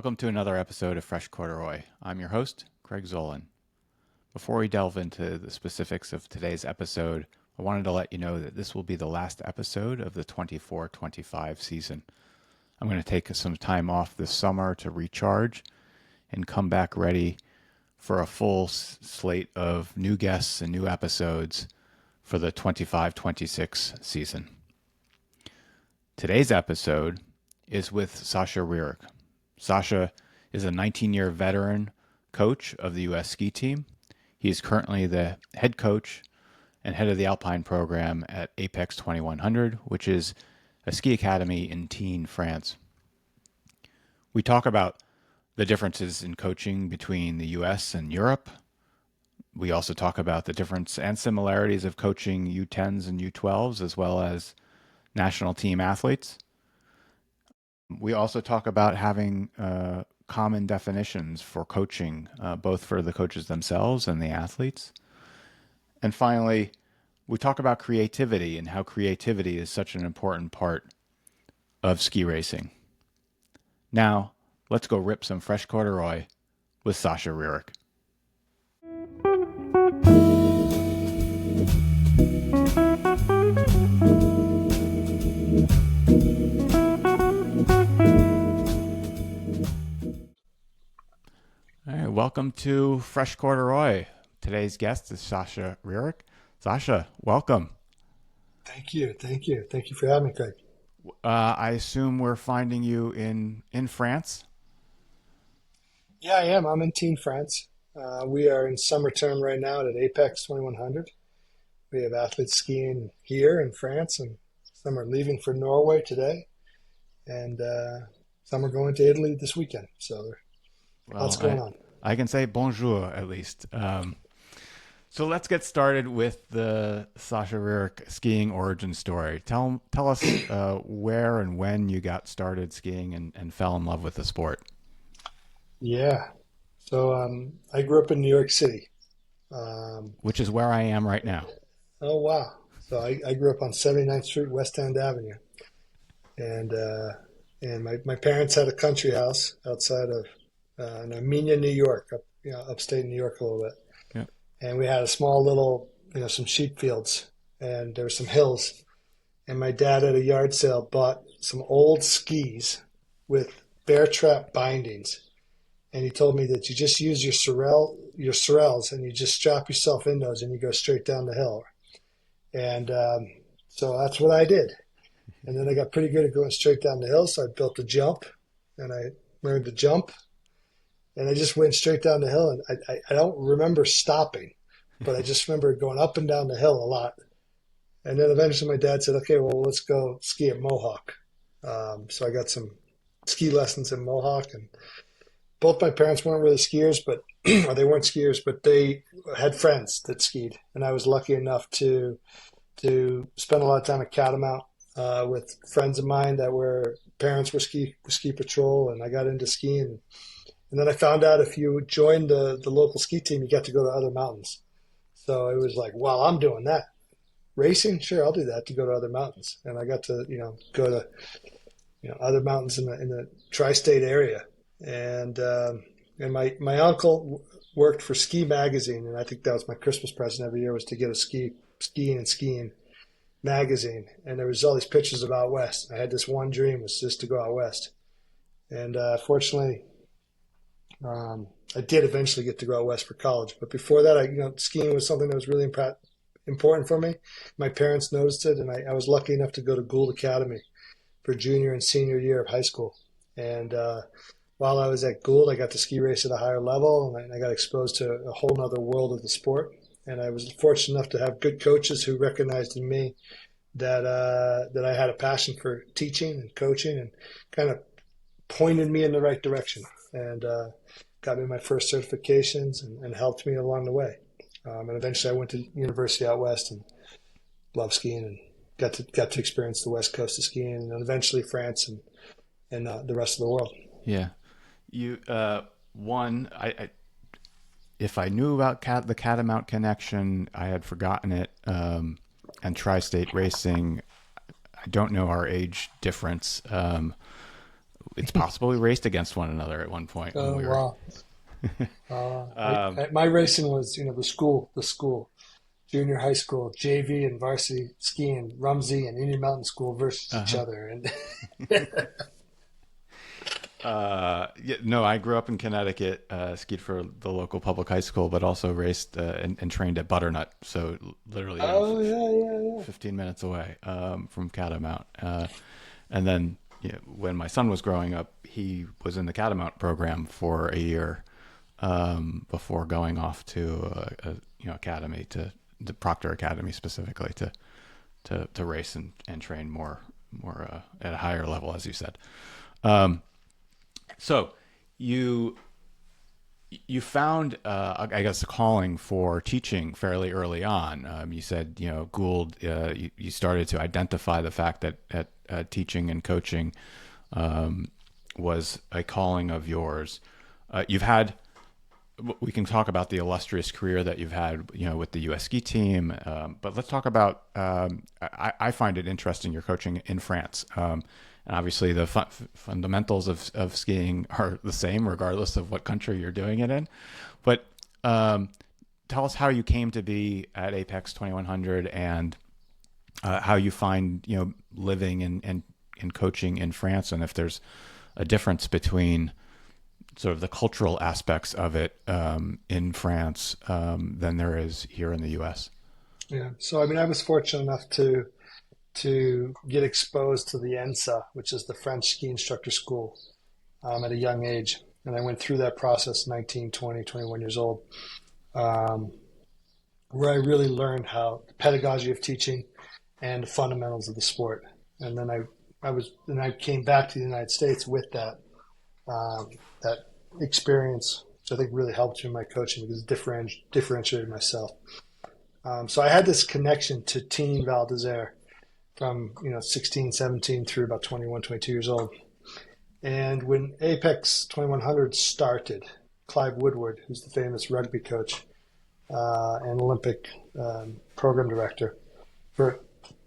Welcome to another episode of Fresh Corduroy. I'm your host, Craig Zolan. Before we delve into the specifics of today's episode, I wanted to let you know that this will be the last episode of the 24-25 season. I'm going to take some time off this summer to recharge and come back ready for a full slate of new guests and new episodes for the 25-26 season. Today's episode is with Sasha Rearick. Sasha is a 19-year veteran coach of the U.S. ski team. He is currently the head coach and head of the Alpine program at Apex 2100, which is a ski academy in Tignes, France. We talk about the differences in coaching between the U.S. and Europe. We also talk about the difference and similarities of coaching U10s and U12s, as well as national team athletes. We also talk about having common definitions for coaching, both for the coaches themselves and the athletes. And finally, we talk about creativity and how creativity is such an important part of ski racing. Now, let's go rip some fresh corduroy with Sasha Rearick. All right, welcome to Fresh Corduroy. Today's guest is Sasha Rearick. Sasha, welcome. Thank you. Thank you for having me, Craig. I assume we're finding you in France? Yeah, I am. I'm in Tignes, France. We are in summer term right now at Apex 2100. We have athletes skiing here in France, and some are leaving for Norway today, and some are going to Italy this weekend. So lots going on. I can say bonjour at least. So let's get started with the Sasha Rearick skiing origin story. Tell us where and when you got started skiing and fell in love with the sport. Yeah. So I grew up in New York City. Which is where I am right now. Oh, wow. So I grew up on 79th Street, West End Avenue. And my parents had a country house outside of Armenia, New York, upstate New York a little bit. Yeah. And we had a small little, some sheep fields, and there were some hills. And my dad at a yard sale bought some old skis with bear trap bindings. And he told me that you just use your Sorels, and you just strap yourself in those, and you go straight down the hill. And so that's what I did. And then I got pretty good at going straight down the hill, so I built a jump, and I learned to jump. And I just went straight down the hill, and I don't remember stopping, but I just remember going up and down the hill a lot. And then eventually my dad said, okay, well, let's go ski at Mohawk. So I got some ski lessons in Mohawk, and both my parents weren't really skiers, or they weren't skiers, but they had friends that skied. And I was lucky enough to spend a lot of time at Catamount with friends of mine that were parents were ski patrol, and I got into skiing. And then I found out if you joined the local ski team, you got to go to other mountains. So it was like, well, I'm doing that. Racing? Sure, I'll do that, to go to other mountains. And I got to, go to, other mountains in the tri-state area. And my uncle worked for Ski Magazine, and I think that was my Christmas present every year, was to get a skiing magazine. And there was all these pictures of out west. I had this one dream, was just to go out west. And fortunately, I did eventually get to go out west for college, but before that, skiing was something that was really important for me. My parents noticed it, and I was lucky enough to go to Gould Academy for junior and senior year of high school. And while I was at Gould, I got to ski race at a higher level, and I got exposed to a whole nother world of the sport. And I was fortunate enough to have good coaches who recognized in me that I had a passion for teaching and coaching, and kind of pointed me in the right direction. And got me my first certifications and helped me along the way. And eventually I went to university out west and loved skiing, and got to experience the west coast of skiing, and eventually France and the rest of the world. Yeah. You, if I knew about the Catamount connection, I had forgotten it. And tri-state racing, I don't know our age difference. it's possible we raced against one another at one point when Oh we were. wow. My racing was, the school, junior high school, JV and varsity skiing, Rumsey and Indian Mountain School versus each Uh-huh. other. And Yeah, no, I grew up in Connecticut, skied for the local public high school, but also raced and trained at Butternut. So literally, oh yeah, yeah, yeah. 15 minutes away from Catamount. And then when my son was growing up, he was in the Catamount program for a year before going off to academy to the Proctor Academy specifically to race and train more at a higher level, as you said. Um, so you you found, I guess, a calling for teaching fairly early on. You said, Gould, you started to identify the fact that teaching and coaching was a calling of yours. You've had, we can talk about the illustrious career that you've had, with the U.S. ski team. But let's talk about, I find it interesting, your coaching in France. And obviously the fundamentals of skiing are the same regardless of what country you're doing it in. But tell us how you came to be at Apex 2100 and how you find, living and coaching in France, and if there's a difference between sort of the cultural aspects of it in France than there is here in the U.S. Yeah. So, I mean, I was fortunate enough to get exposed to the ENSA, which is the French ski instructor school, at a young age. And I went through that process 19, 20, 21 years old, um, where I really learned how the pedagogy of teaching and the fundamentals of the sport. And then I came back to the United States with that experience, which I think really helped me in my coaching because it differentiated myself. So I had this connection to Teen Val d'Isère from 16, 17 through about 21, 22 years old. And when Apex 2100 started, Clive Woodward, who's the famous rugby coach and Olympic program director for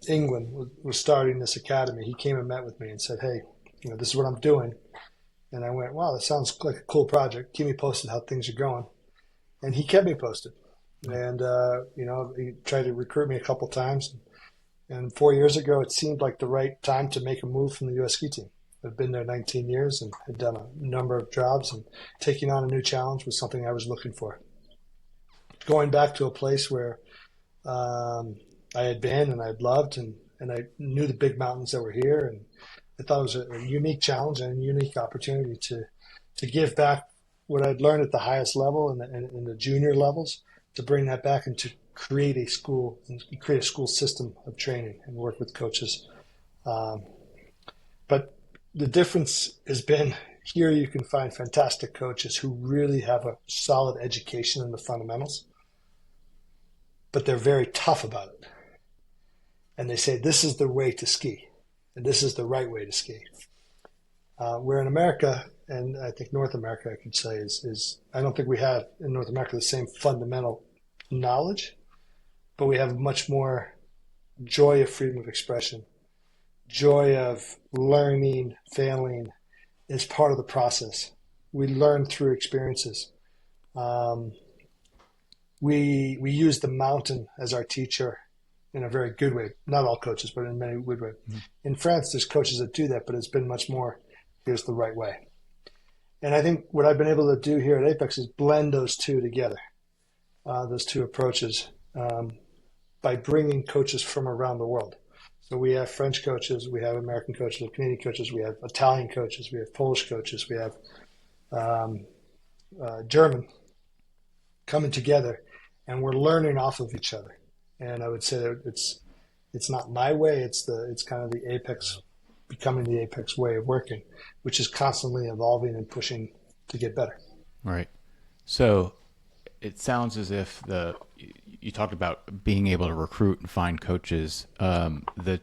England, was starting this academy. He came and met with me and said, "Hey, this is what I'm doing." And I went, "Wow, that sounds like a cool project. Keep me posted how things are going." And he kept me posted. And he tried to recruit me a couple times. And 4 years ago, it seemed like the right time to make a move from the U.S. ski team. I've been there 19 years and had done a number of jobs, and taking on a new challenge was something I was looking for. Going back to a place where I had been and I'd loved, and I knew the big mountains that were here, and I thought it was a unique challenge and a unique opportunity to give back what I'd learned at the highest level and in the junior levels, to bring that back and to create a school system of training and work with coaches. But the difference has been here you can find fantastic coaches who really have a solid education in the fundamentals, but they're very tough about it. And they say, this is the way to ski, and this is the right way to ski. Where in America, and I think North America, I could say, is I don't think we have in North America the same fundamental knowledge, but we have much more joy of freedom of expression, joy of learning, failing is part of the process. We learn through experiences. We use the mountain as our teacher in a very good way. Not all coaches, but in many good ways. Mm-hmm. In France, there's coaches that do that, but it's been much more, here's the right way. And I think what I've been able to do here at Apex is blend those two together, those two approaches, by bringing coaches from around the world. So we have French coaches, we have American coaches, we have Canadian coaches, we have Italian coaches, we have Polish coaches, we have German coming together, and we're learning off of each other. And I would say that it's not my way, it's kind of the Apex, becoming the Apex way of working, which is constantly evolving and pushing to get better. Right. So it sounds as if you talked about being able to recruit and find coaches. The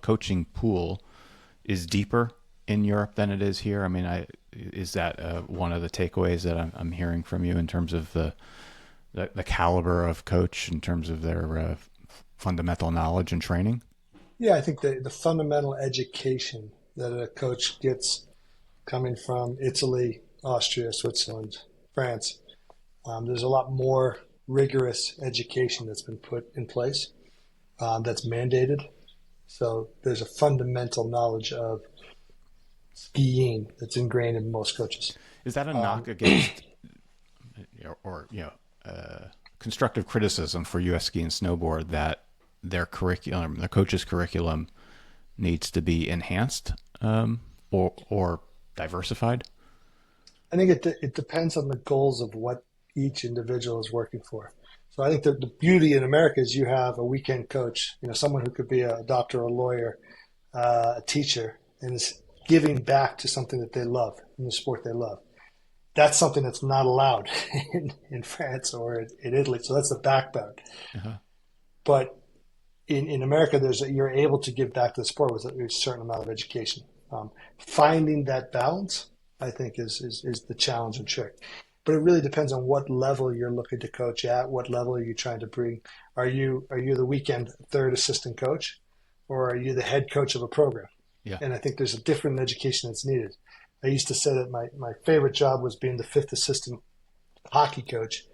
coaching pool is deeper in Europe than it is here. I mean, is that one of the takeaways that I'm hearing from you in terms of the caliber of coach, in terms of their fundamental knowledge and training? Yeah, I think the fundamental education that a coach gets coming from Italy, Austria, Switzerland, France. There's a lot more rigorous education that's been put in place, that's mandated. So there's a fundamental knowledge of skiing that's ingrained in most coaches. Is that a knock Um, against, or constructive criticism for U.S. ski and snowboard that their curriculum, the coach's curriculum, needs to be enhanced, or diversified? I think it depends on the goals of what each individual is working for. So I think the beauty in America is you have a weekend coach, someone who could be a doctor, a lawyer, a teacher, and is giving back to something that they love in the sport they love. That's something that's not allowed in France or in Italy. So that's the backbone. Uh-huh. But in America, you're able to give back to the sport with a certain amount of education. Finding that balance, I think, is the challenge and trick. But it really depends on what level you're looking to coach at. What level are you trying to bring? Are you the weekend third assistant coach, or are you the head coach of a program? Yeah. And I think there's a different education that's needed. I used to say that my favorite job was being the fifth assistant hockey coach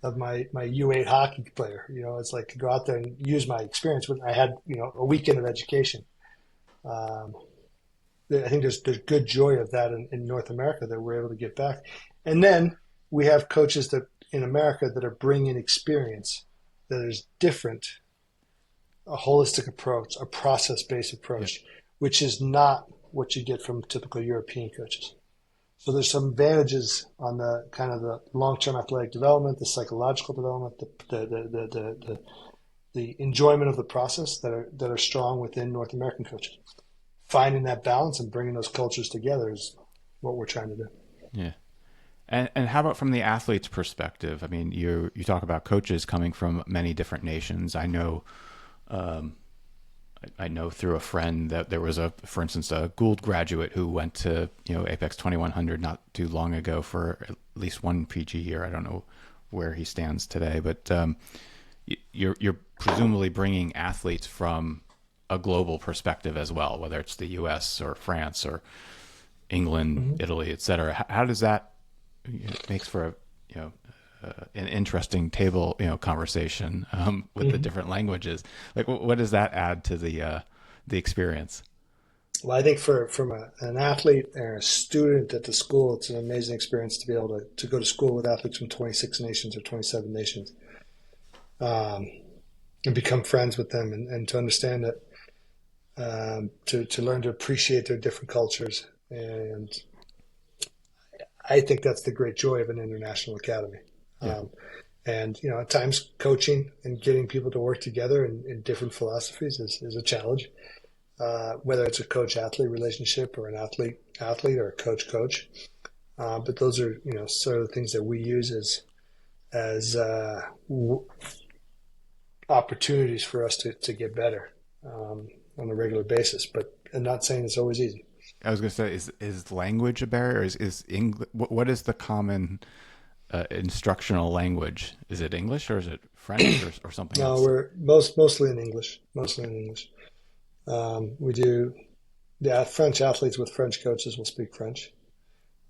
of my U8 hockey player. It's like to go out there and use my experience. When I had a weekend of education. I think there's good joy of that in North America that we're able to get back. And then we have coaches that in America that are bringing experience that is different, a holistic approach, a process-based approach, which is not what you get from typical European coaches. So there's some advantages on the kind of the long-term athletic development, the psychological development, the enjoyment of the process that are strong within North American coaches. Finding that balance and bringing those cultures together is what we're trying to do. Yeah. And how about from the athlete's perspective? I mean, you talk about coaches coming from many different nations. I know through a friend that there was for instance, a Gould graduate who went to Apex 2100 not too long ago for at least one PG year. I don't know where he stands today, but you're presumably bringing athletes from a global perspective as well, whether it's the U.S. or France or England, Mm-hmm. Italy, et cetera. How does that makes for an interesting table conversation with the Mm-hmm. different languages? Like, what does that add to the experience? Well, I think from an athlete or a student at the school, it's an amazing experience to be able to go to school with athletes from 26 nations or 27 nations, and become friends with them and to understand that, to learn to appreciate their different cultures. And I think that's the great joy of an international academy. Yeah. And at times coaching and getting people to work together in different philosophies is a challenge. Whether it's a coach-athlete relationship or an athlete or a coach-coach. But those are, sort of the things that we use as opportunities for us to get better on a regular basis. But I'm not saying it's always easy. I was going to say, is language a barrier? Is English? What is the common instructional language? Is it English or is it French or something No, else? we're mostly in English. Mostly in English. We do, yeah, French athletes with French coaches will speak French.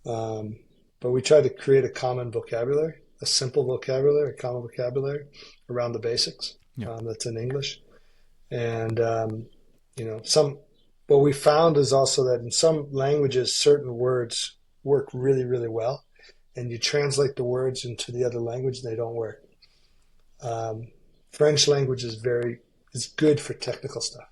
But we try to create a common vocabulary, a simple vocabulary, a common vocabulary around the basics, Yeah. that's in English. And, what we found is also that in some languages, certain words work really, really well. And you translate the words into the other language, they don't work. French language is good for technical stuff.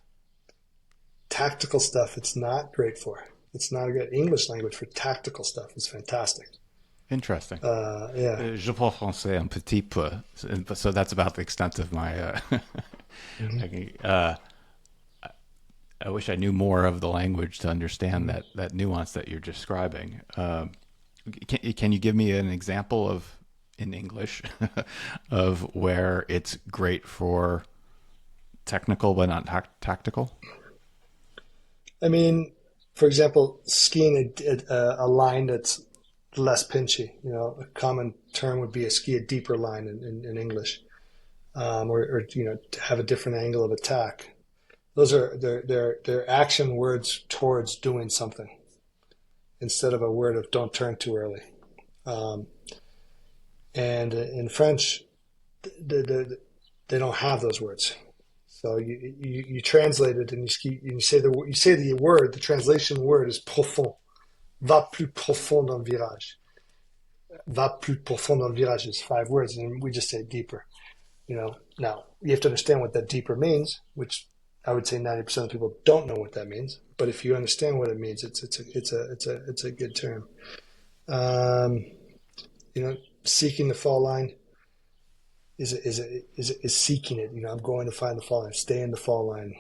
Tactical stuff, it's not great for. It's not a good English language for tactical stuff. It's fantastic. Interesting. Yeah. Je parle français un petit peu, so that's about the extent of my. Mm-hmm. I wish I knew more of the language to understand that nuance that you're describing. Can you give me an example of in English of where it's great for technical but not tactical? I mean, for example, skiing a line that's less pinchy. A common term would be ski a deeper line in English, or to have a different angle of attack. Those are they're action words towards doing something. instead of a word of don't turn too early. Um, and in French, they don't have those words. So you translate it and you say the word. The translation word is profond. Va plus profond dans le virage. Va plus profond dans le virage is 5 words, and we just say deeper. Now you have to understand what that deeper means, which I would say 90% of people don't know what that means. But if you understand what it means, it's a good term. Um, Seeking the fall line is seeking it. I'm going to find the fall line. Stay in the fall line.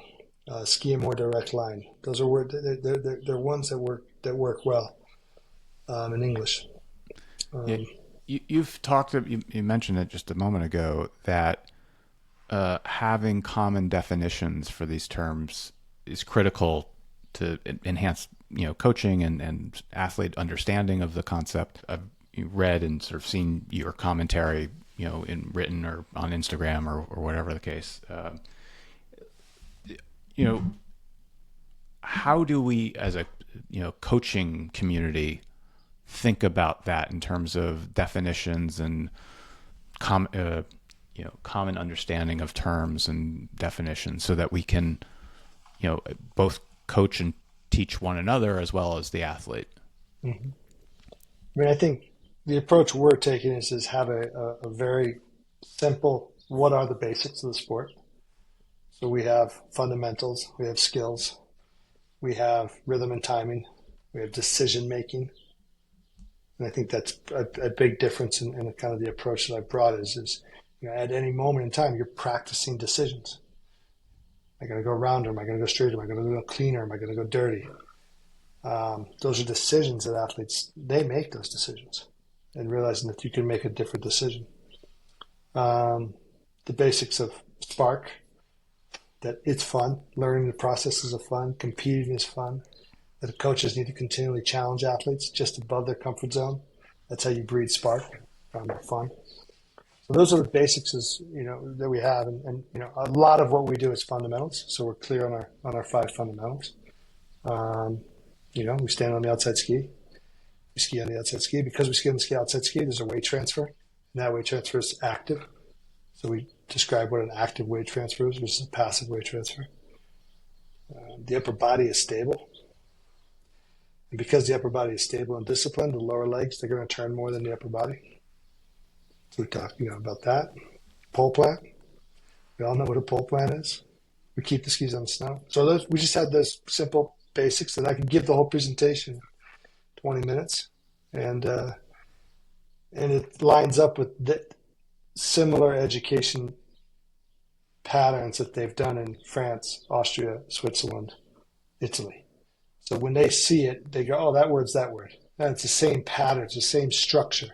Ski a more direct line. Those are words. They're ones that work well in English. Yeah, you've talked. You mentioned it just a moment ago that having common definitions for these terms is critical to enhance, coaching and athlete understanding of the concept. I've read and sort of seen your commentary, in written or on Instagram or whatever the case. How do we, as a coaching community, think about that in terms of definitions and common understanding of terms and definitions, so that we can, both coach and teach one another as well as the athlete? Mm-hmm. I think the approach we're taking is have a very simple, what are the basics of the sport? So we have fundamentals, we have skills, we have rhythm and timing, we have decision making. And I think that's a big difference in kind of the approach that I brought is at any moment in time, you're practicing decisions. Am I going to go round, or am I going to go straight? Am I going to go cleaner? Am I going to go dirty? Those are decisions that athletes, they make those decisions, and realizing that you can make a different decision. The basics of spark, that it's fun, learning the processes of fun, competing is fun, that the coaches need to continually challenge athletes just above their comfort zone. That's how you breed spark, fun. So those are the basics that we have, and a lot of what we do is fundamentals. So we're clear on our 5 fundamentals. We stand on the outside ski. We ski on the outside ski. Because we ski on the outside ski, there's a weight transfer. And that weight transfer is active. So we describe what an active weight transfer is versus a passive weight transfer. The upper body is stable. And because the upper body is stable and disciplined, the lower legs, they're going to turn more than the upper body. So we talk, about that. Pole plant. We all know what a pole plant is. We keep the skis on the snow. So we just had those simple basics that I could give the whole presentation 20 minutes. And it lines up with the similar education patterns that they've done in France, Austria, Switzerland, Italy. So when they see it, they go, oh, that word's that word. And it's the same pattern, it's the same structure.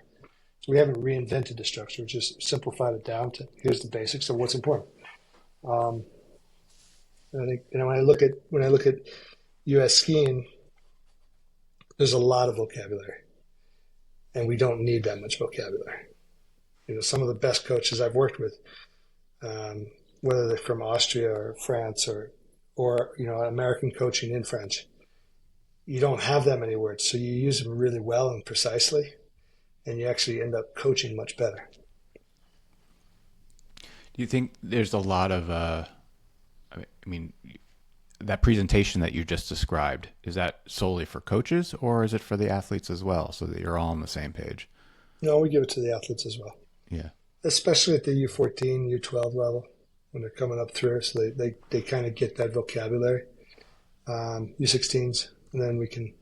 So we haven't reinvented the structure, just simplified it down to here's the basics of what's important. I think when I look at U.S. skiing, there's a lot of vocabulary, and we don't need that much vocabulary. Some of the best coaches I've worked with, whether they're from Austria or France or American coaching in French, you don't have that many words, so you use them really well and precisely, and you actually end up coaching much better. Do you think there's a lot of, that presentation that you just described, is that solely for coaches, or is it for the athletes as well, so that you're all on the same page? No, we give it to the athletes as well. Yeah. Especially at the U14, U12 level, when they're coming up through, so they kind of get that vocabulary. U16s, and then we can,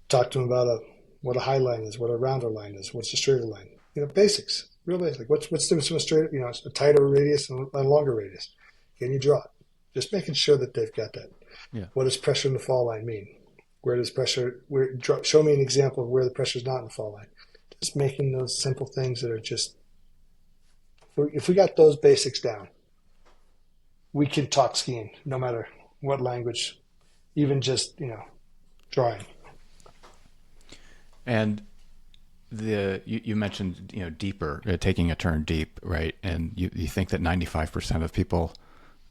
talk to them about what a high line is, what a rounder line is, what's a straighter line. Basics, real basic. What's the difference between a straight, a tighter radius and a longer radius? Can you draw it? Just making sure that they've got that. Yeah. What does pressure in the fall line mean? Where does pressure? Show me an example of where the pressure is not in the fall line. Just making those simple things that are just. If we got those basics down, we can talk skiing no matter what language, even just drawing. And you mentioned deeper, taking a turn deep, right? And you think that 95% of people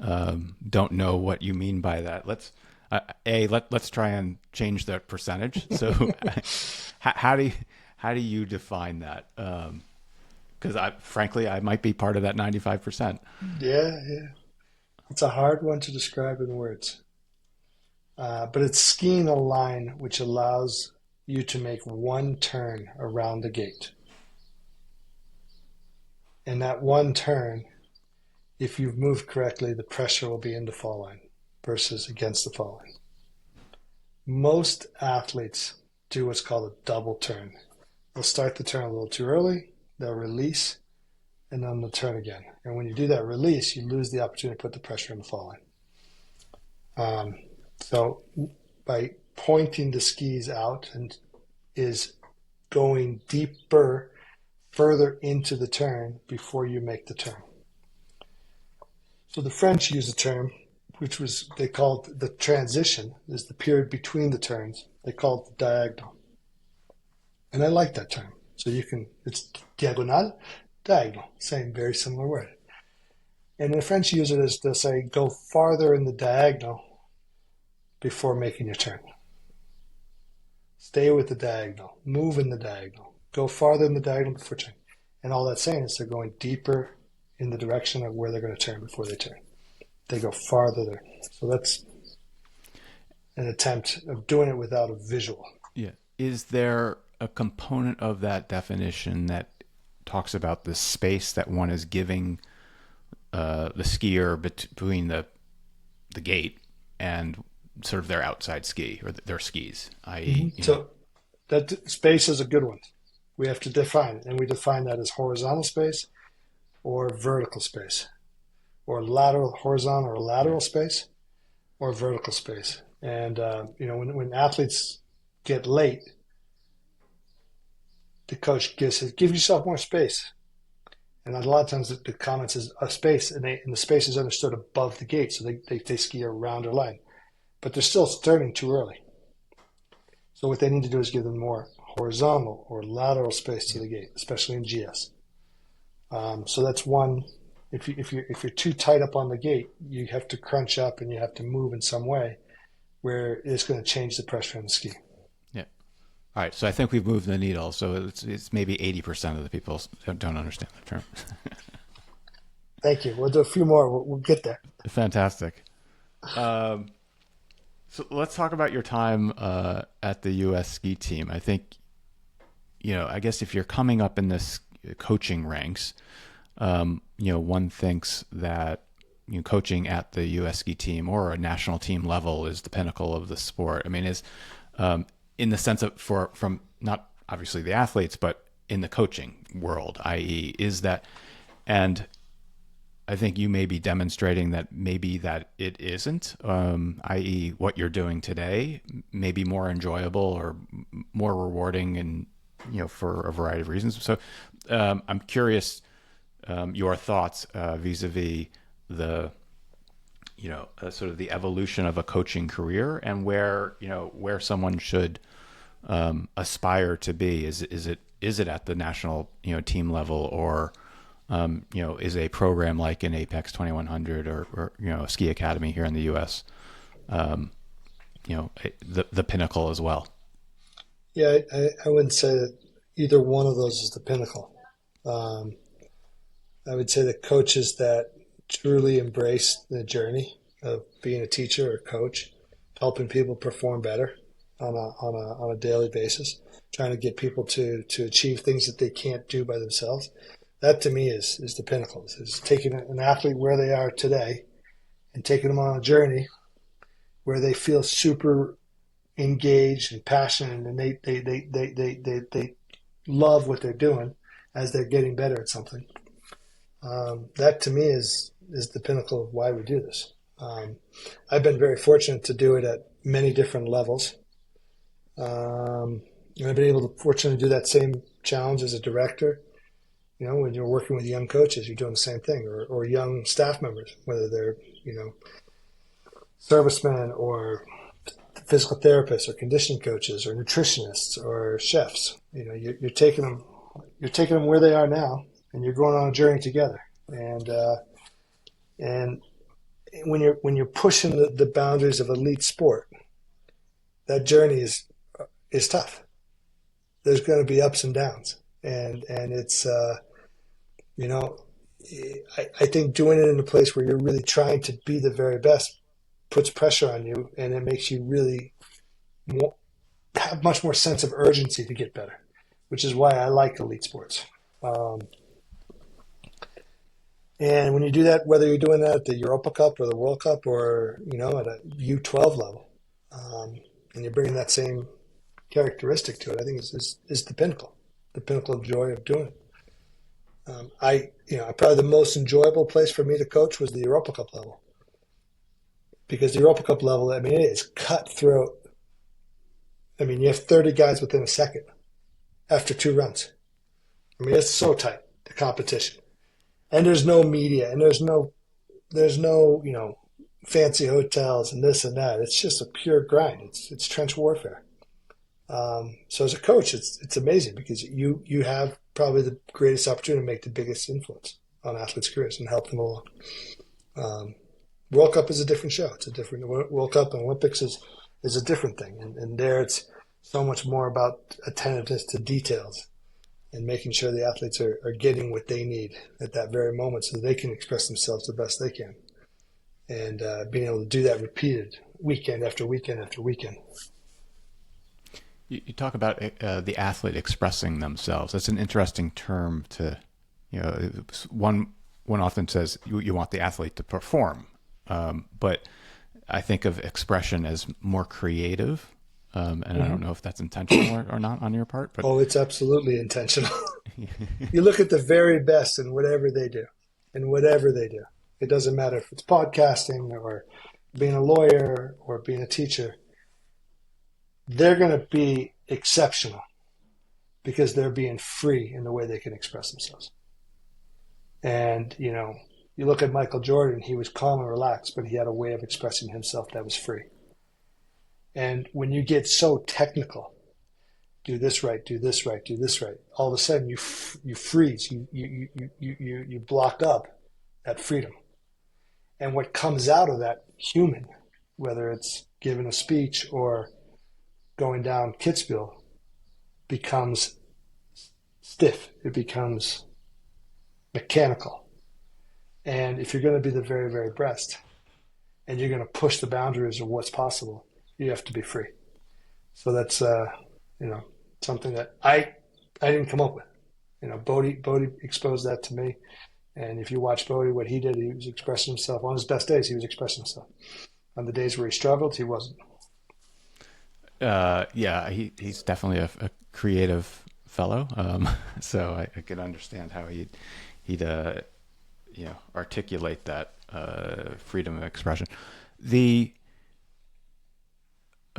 don't know what you mean by that. Let's try and change the percentage. So, how do you, how do you define that? Because frankly, I might be part of that 95%. Yeah, yeah. It's a hard one to describe in words. But it's skiing a line which allows you to make one turn around the gate. And that one turn, if you've moved correctly, the pressure will be in the fall line versus against the fall line. Most athletes do what's called a double turn. They'll start the turn a little too early, they'll release, and then they'll turn again. And when you do that release, you lose the opportunity to put the pressure in the fall line. So by pointing the skis out and is going deeper, further into the turn before you make the turn. So the French use a term which was they called the transition, is the period between the turns. They call it the diagonal. And I like that term. So you can, it's diagonal, diagonal, same, very similar word. And the French use it as to say, go farther in the diagonal before making your turn. Stay with the diagonal, move in the diagonal, go farther in the diagonal before turn. And all that's saying is they're going deeper in the direction of where they're going to turn before they turn. They go farther there. So that's an attempt of doing it without a visual. Yeah. Is there a component of that definition that talks about the space that one is giving the skier between the gate and sort of their outside ski or their skis, i.e., So that space is a good one. We have to define it, and we define that as horizontal space or vertical space, or lateral, horizontal or lateral space, or vertical space. And when athletes get late, the coach says, "Give yourself more space." And a lot of times the comment is a space, and the space is understood above the gate, so they ski around their line. But they're still starting too early. So what they need to do is give them more horizontal or lateral space to the gate, especially in GS. So that's one. If you're too tight up on the gate, you have to crunch up and you have to move in some way where it's going to change the pressure on the ski. Yeah. All right. So I think we've moved the needle. So it's maybe 80% of the people don't understand the term. Thank you. We'll do a few more. We'll get there. Fantastic. So let's talk about your time at the U.S. ski team. I think, I guess if you're coming up in this coaching ranks, one thinks that coaching at the U.S. ski team or a national team level is the pinnacle of the sport. I mean, is in the sense of from not obviously the athletes, but in the coaching world, i.e., is that, and I think you may be demonstrating that maybe that it isn't, i.e., what you're doing today may be more enjoyable or more rewarding, and for a variety of reasons. So I'm curious your thoughts vis-a-vis the sort of the evolution of a coaching career and where someone should aspire to be. Is it at the national team level, or is a program like an Apex 2100 or a ski academy here in the U.S. The pinnacle as well? Yeah, I wouldn't say that either one of those is the pinnacle. I would say that coaches that truly embrace the journey of being a teacher or coach, helping people perform better on a daily basis, trying to get people to achieve things that they can't do by themselves. That to me is the pinnacle. Is taking an athlete where they are today and taking them on a journey where they feel super engaged and passionate, and they love what they're doing as they're getting better at something. That to me is the pinnacle of why we do this. I've been very fortunate to do it at many different levels. I've been fortunate to do that same challenge as a director. When you're working with young coaches, you're doing the same thing, or young staff members, whether they're, servicemen or physical therapists or conditioning coaches or nutritionists or chefs. You're taking them where they are now, and you're going on a journey together. And when you're pushing the boundaries of elite sport, that journey is tough. There's going to be ups and downs, and it's you know, I think doing it in a place where you're really trying to be the very best puts pressure on you, and it makes you really have much more sense of urgency to get better, which is why I like elite sports. Um, and when you do that, whether you're doing that at the Europa Cup or the World Cup or at a U12 level, um, and you're bringing that same characteristic to it, I think is the pinnacle of joy of doing it. Probably the most enjoyable place for me to coach was the Europa Cup level, because the Europa Cup level, I mean, it is cutthroat. I mean, you have 30 guys within a second after 2 runs. I mean, it's so tight, the competition, and there's no media, and there's no fancy hotels and this and that. It's just a pure grind. It's trench warfare. So as a coach, it's amazing because you have probably the greatest opportunity to make the biggest influence on athletes' careers and help them along. World Cup is a different show. It's a different World Cup, and Olympics is a different thing. And there it's so much more about attentiveness to details and making sure the athletes are getting what they need at that very moment so they can express themselves the best they can. And being able to do that repeated weekend after weekend after weekend. You talk about the athlete expressing themselves. That's an interesting term to, one often says you want the athlete to perform, but I think of expression as more creative, and I don't know if that's intentional or not on your part. But it's absolutely intentional. You look at the very best in whatever they do, It doesn't matter if it's podcasting or being a lawyer or being a teacher. They're going to be exceptional because they're being free in the way they can express themselves. And, you look at Michael Jordan, he was calm and relaxed, but he had a way of expressing himself that was free. And when you get so technical, do this right, do this right, do this right, all of a sudden you freeze, you block up that freedom. And what comes out of that human, whether it's giving a speech or going down Kitzbühel, becomes stiff. It becomes mechanical. And if you're going to be the very, very best, and you're going to push the boundaries of what's possible, you have to be free. So that's something that I didn't come up with. Bodie exposed that to me. And if you watch Bodie, what he did, he was expressing himself. On his best days, he was expressing himself. On the days where he struggled, he wasn't. He's definitely a creative fellow. So I can understand how he'd articulate that freedom of expression. I'm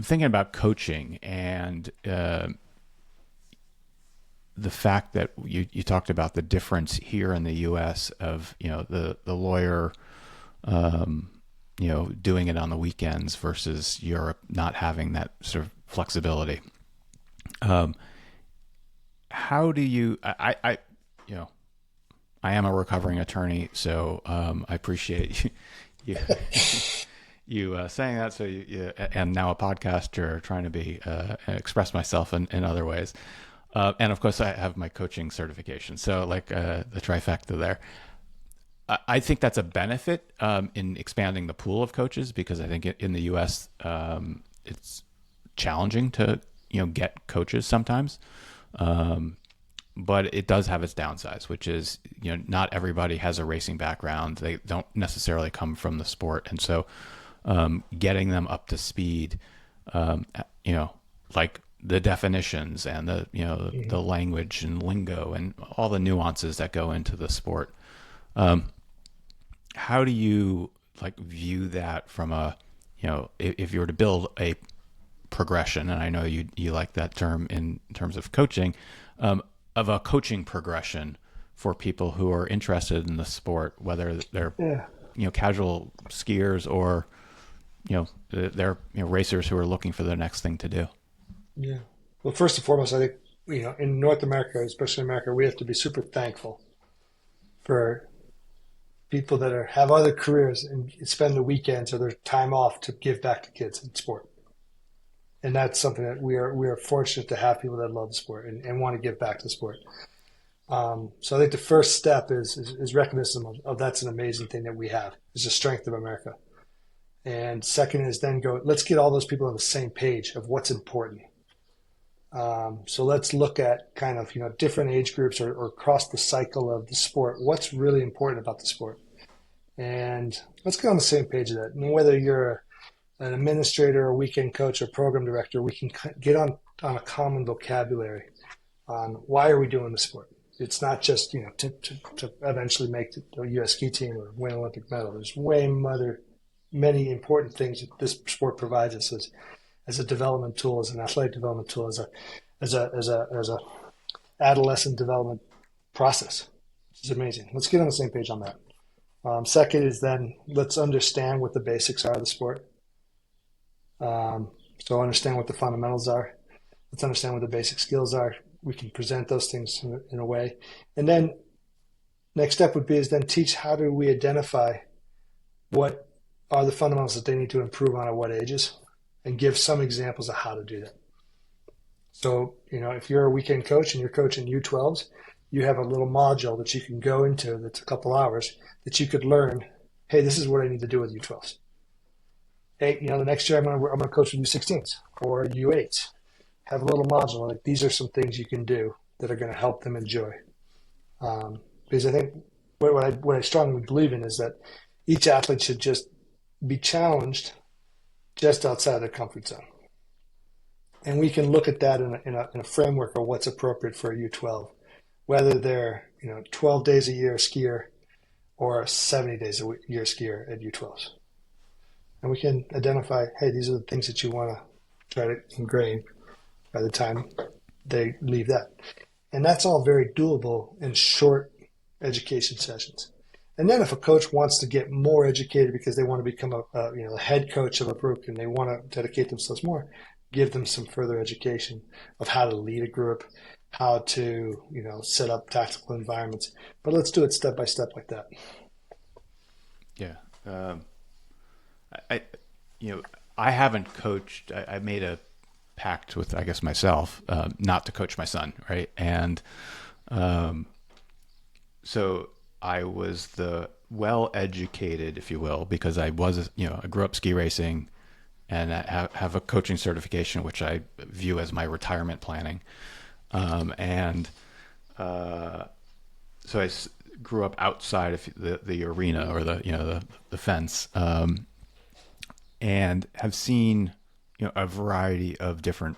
thinking about coaching and the fact that you talked about the difference here in the U.S. of the lawyer doing it on the weekends versus Europe not having that sort of flexibility. How do you? I am a recovering attorney, so I appreciate you saying that. So and now a podcaster, trying to be express myself in other ways. And of course, I have my coaching certification. So like the trifecta there. I think that's a benefit in expanding the pool of coaches, because I think in the U.S. It's challenging to get coaches sometimes, but it does have its downsides, which is not everybody has a racing background. They don't necessarily come from the sport, and so getting them up to speed, like the definitions and the language and lingo and all the nuances that go into the sport. How do you view that from a, if you were to build a progression, and I know you like that term in terms of coaching, of a coaching progression for people who are interested in the sport, whether they're, casual skiers or, they're racers who are looking for the next thing to do. Yeah. Well, first and foremost, I think, in North America, especially America, we have to be super thankful for people that have other careers and spend the weekends or their time off to give back to kids in sport. And that's something that we are fortunate to have people that love the sport and want to give back to the sport. So I think the first step is recognition of that's an amazing thing that we have. It's the strength of America. And second is then let's get all those people on the same page of what's important. So let's look at kind of, different age groups or across the cycle of the sport. What's really important about the sport? And let's get on the same page of that. And whether you're an administrator, a weekend coach, or program director, we can get on a common vocabulary on why are we doing the sport. It's not just, to eventually make the U.S. ski team or win an Olympic medal. There's many important things that this sport provides us as a development tool, as an athletic development tool, as a adolescent development process. It's amazing. Let's get on the same page on that. Second is then let's understand what the basics are of the sport. So understand what the fundamentals are. Let's understand what the basic skills are. We can present those things in a way. And then next step would be is then teach how do we identify what are the fundamentals that they need to improve on at what ages and give some examples of how to do that. So, if you're a weekend coach and you're coaching U12s, you have a little module that you can go into that's a couple hours that you could learn, hey, this is what I need to do with U12s. Hey, the next year I'm going to coach with U16s or U8s. Have a little module like these are some things you can do that are going to help them enjoy. Because I think what I strongly believe in is that each athlete should just be challenged just outside their comfort zone. And we can look at that in a framework of what's appropriate for a U12, whether they're 12 days a year skier or 70 days a year skier at U12s. And we can identify, hey, these are the things that you want to try to ingrain by the time they leave that. And that's all very doable in short education sessions. And then if a coach wants to get more educated because they want to become a head coach of a group and they want to dedicate themselves more, give them some further education of how to lead a group, how to set up tactical environments. But let's do it step by step like that. Yeah. I haven't coached. I made a pact with, I guess, myself, not to coach my son. Right. And, so I was the well-educated, if you will, because I was, I grew up ski racing and I have a coaching certification, which I view as my retirement planning. So I grew up outside of the arena or the fence, and have seen, a variety of different,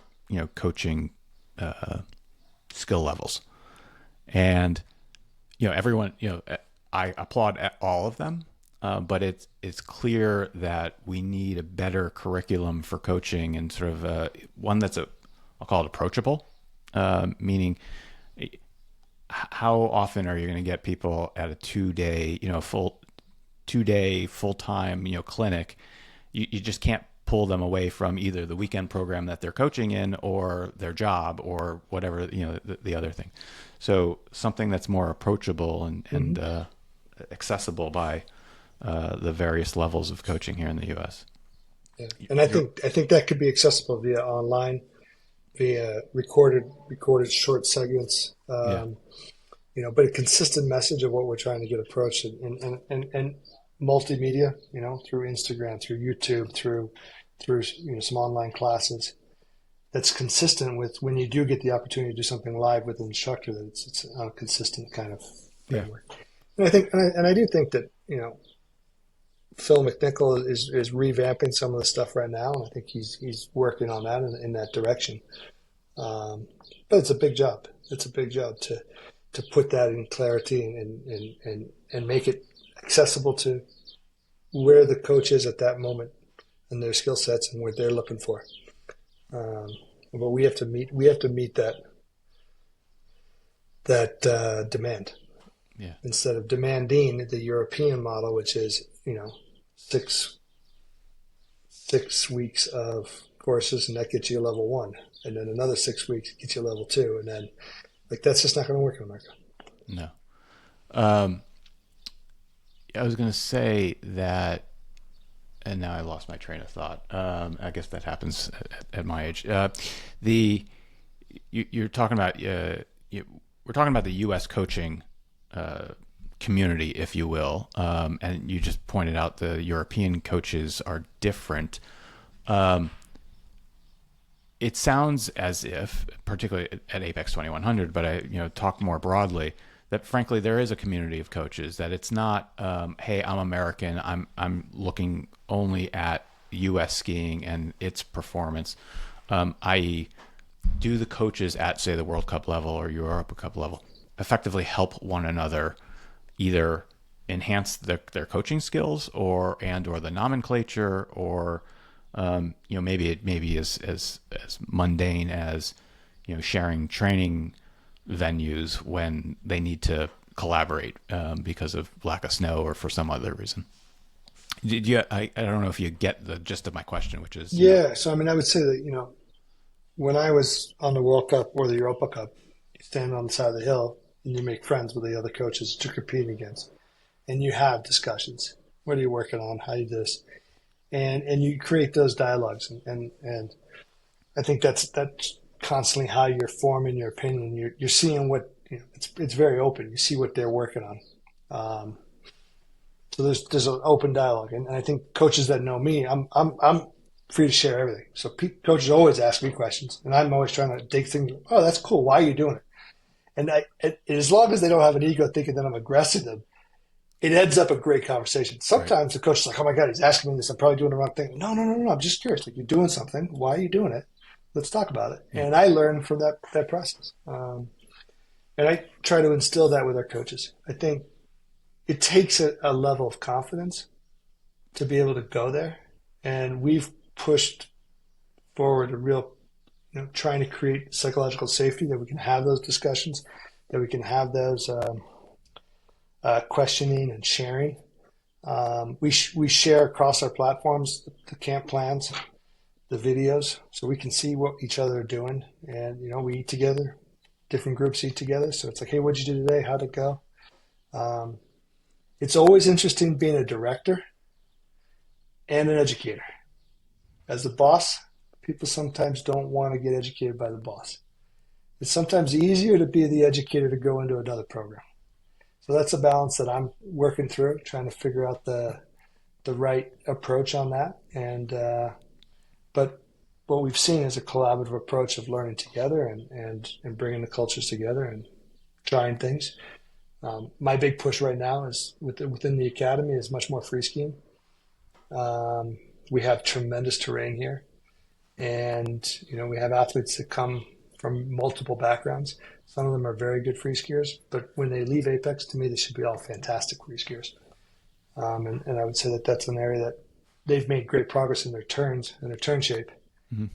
coaching, skill levels. And, everyone, I applaud all of them, but it's clear that we need a better curriculum for coaching and sort of one that's I'll call it approachable, meaning how often are you going to get people at a 2-day, full-time, clinic? You just can't pull them away from either the weekend program that they're coaching in or their job or whatever, the other thing. So something that's more approachable and accessible by the various levels of coaching here in the U.S. Yeah. And I think that could be accessible via online, via recorded short segments, but a consistent message of what we're trying to get approached and multimedia, through Instagram, through YouTube, through some online classes. That's consistent with when you do get the opportunity to do something live with an instructor. That it's a consistent kind of framework. Yeah. And I do think that Phil McNichol is revamping some of the stuff right now, and I think he's working on that in that direction. But it's a big job. It's a big job to put that in clarity and make it accessible to where the coach is at that moment and their skill sets and what they're looking for. But we have to meet that demand. Yeah. Instead of demanding the European model, which is 6 weeks of courses, and that gets you level 1, and then another 6 weeks gets you level 2, and then that's just not going to work in America. No. I was going to say that, and now I lost my train of thought. I guess that happens at my age. The you're talking about we're talking about the U.S. coaching uh, community, if you will, and you just pointed out the European coaches are different. Um, it sounds as if, particularly at Apex 2100, but I talk more broadly, that frankly there is a community of coaches. That it's not, hey, I'm American. I'm looking only at U.S. skiing and its performance, i.e., do the coaches at say the World Cup level or Europa Cup level effectively help one another either enhance their coaching skills or the nomenclature or maybe it maybe as mundane as sharing training venues when they need to collaborate because of lack of snow or for some other reason. Did you? I don't know if you get the gist of my question, which is Yeah. So, I mean, I would say that, when I was on the World Cup or the Europa Cup, you stand on the side of the hill and you make friends with the other coaches that you're competing against. And you have discussions. What are you working on? How do you do this? And you create those dialogues. And I think that's constantly how you're forming your opinion. You're seeing what, it's very open. You see what they're working on. So there's an open dialogue. And I think coaches that know me, I'm free to share everything. So coaches always ask me questions, and I'm always trying to dig things. Oh, that's cool. Why are you doing it? And as long as they don't have an ego thinking that I'm aggressing them, it ends up a great conversation. right. Sometimes the coach is like, "Oh my God, he's asking me this. I'm probably doing the wrong thing." No, no, no, no. I'm just curious. Like, you're doing something. Why are you doing it? Let's talk about it. Yeah. And I learn from that process. And I try to instill that with our coaches. I think it takes a level of confidence to be able to go there, and we've pushed forward a real, trying to create psychological safety that we can have those discussions, that we can have those questioning and sharing. We share across our platforms the camp plans, the videos, so we can see what each other are doing. And, we eat together, different groups eat together. So it's like, hey, what'd you do today? How'd it go? Um, it's always interesting being a director and an educator. As the boss, people sometimes don't want to get educated by the boss. It's sometimes easier to be the educator to go into another program. So that's a balance that I'm working through, trying to figure out the right approach on that. And but what we've seen is a collaborative approach of learning together and bringing the cultures together and trying things. My big push right now is within the academy is much more free skiing. We have tremendous terrain here, and we have athletes that come from multiple backgrounds. Some of them are very good free skiers, but when they leave Apex, to me, they should be all fantastic free skiers. And I would say that that's an area that they've made great progress in their turns and their turn shape, Mm-hmm.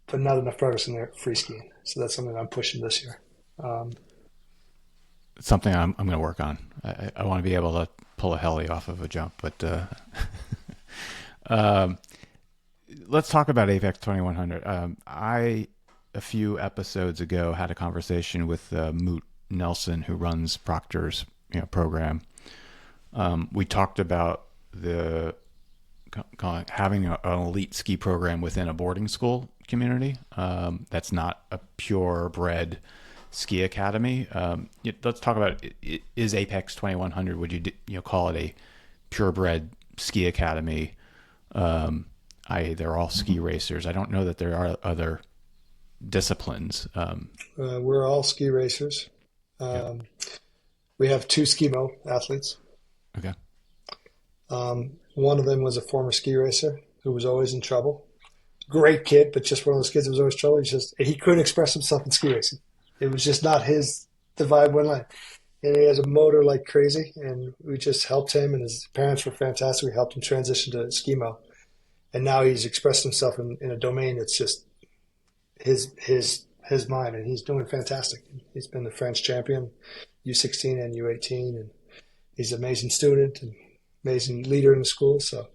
but not enough progress in their free skiing. So that's something I'm pushing this year. Um, It's something I'm going to work on. I want to be able to pull a heli off of a jump, but um, let's talk about Apex 2100. I a few episodes ago had a conversation with Moot Nelson, who runs Proctor's program. We talked about the having an elite ski program within a boarding school community. That's not a purebred ski academy. Let's talk about is Apex 2100? Would you call it a purebred ski academy? They're all ski racers. I don't know that there are other disciplines. we're all ski racers. Yeah. Um, we have two skimo athletes. Okay. One of them was a former ski racer who was always in trouble. Great kid, but just one of those kids that was always in trouble. He couldn't express himself in ski racing. It was just not his divide one line. And he has a motor like crazy, and we just helped him, and his parents were fantastic. We helped him transition to skimo, and now he's expressed himself in a domain that's just his mind, and he's doing fantastic. He's been the French champion, U16 and U18, and he's an amazing student and amazing leader in the school. So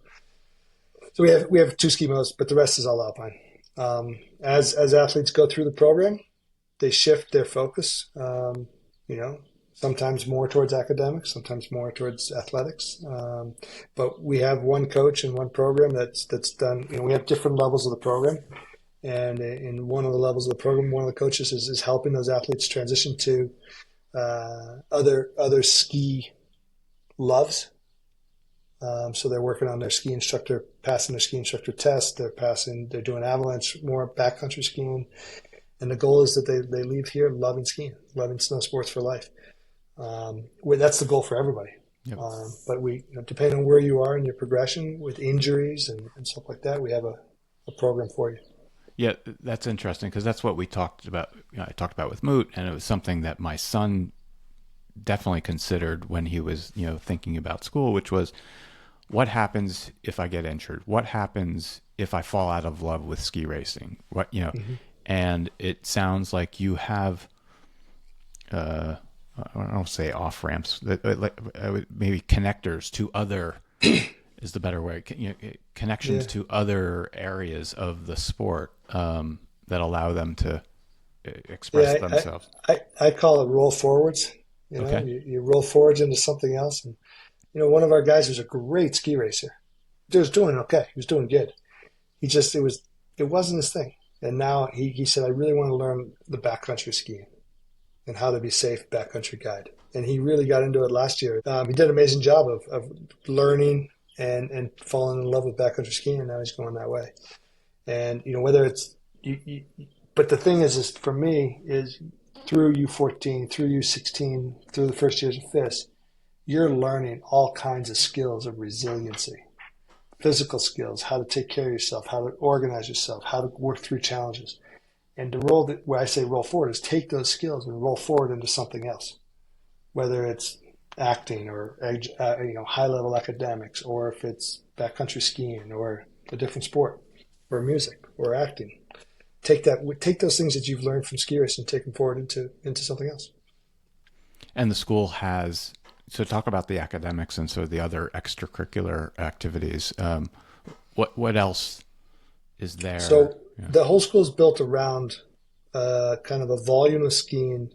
we have two skimos, but the rest is all Alpine. As athletes go through the program, they shift their focus. sometimes more towards academics, sometimes more towards athletics. But we have one coach and one program that's done. We have different levels of the program, and in one of the levels of the program, one of the coaches is helping those athletes transition to other ski loves. So they're working on their ski instructor, passing their ski instructor test. They're doing avalanche, more backcountry skiing. And the goal is that they leave here loving skiing, loving snow sports for life. That's the goal for everybody. Yep. But depending on where you are in your progression with injuries and stuff like that, we have a program for you. Yeah, that's interesting because that's what we talked about. I talked about with Moot, and it was something that my son definitely considered when he was, thinking about school, which was, what happens if I get injured? What happens if I fall out of love with ski racing? And it sounds like you have, I don't say off ramps, maybe connectors to other, is the better way, connections to other areas of the sport that allow them to express themselves. I call it roll forwards. You roll forwards into something else. And, one of our guys was a great ski racer. He was doing okay. He was doing good. It wasn't his thing. And now he said, I really want to learn the backcountry skiing and how to be safe backcountry guide. And he really got into it last year. He did an amazing job of learning and falling in love with backcountry skiing. And now he's going that way. And, whether it's, but the thing is for me is through U14, through U16, through the first years of FIS, you're learning all kinds of skills of resiliency, physical skills, how to take care of yourself, how to organize yourself, how to work through challenges. And where I say roll forward is take those skills and roll forward into something else, whether it's acting or high-level academics, or if it's backcountry skiing or a different sport or music or acting. Take those things that you've learned from ski racing and take them forward into something else. And the school has, so talk about the academics and so the other extracurricular activities. What else is there? So the whole school is built around kind of a volume of skiing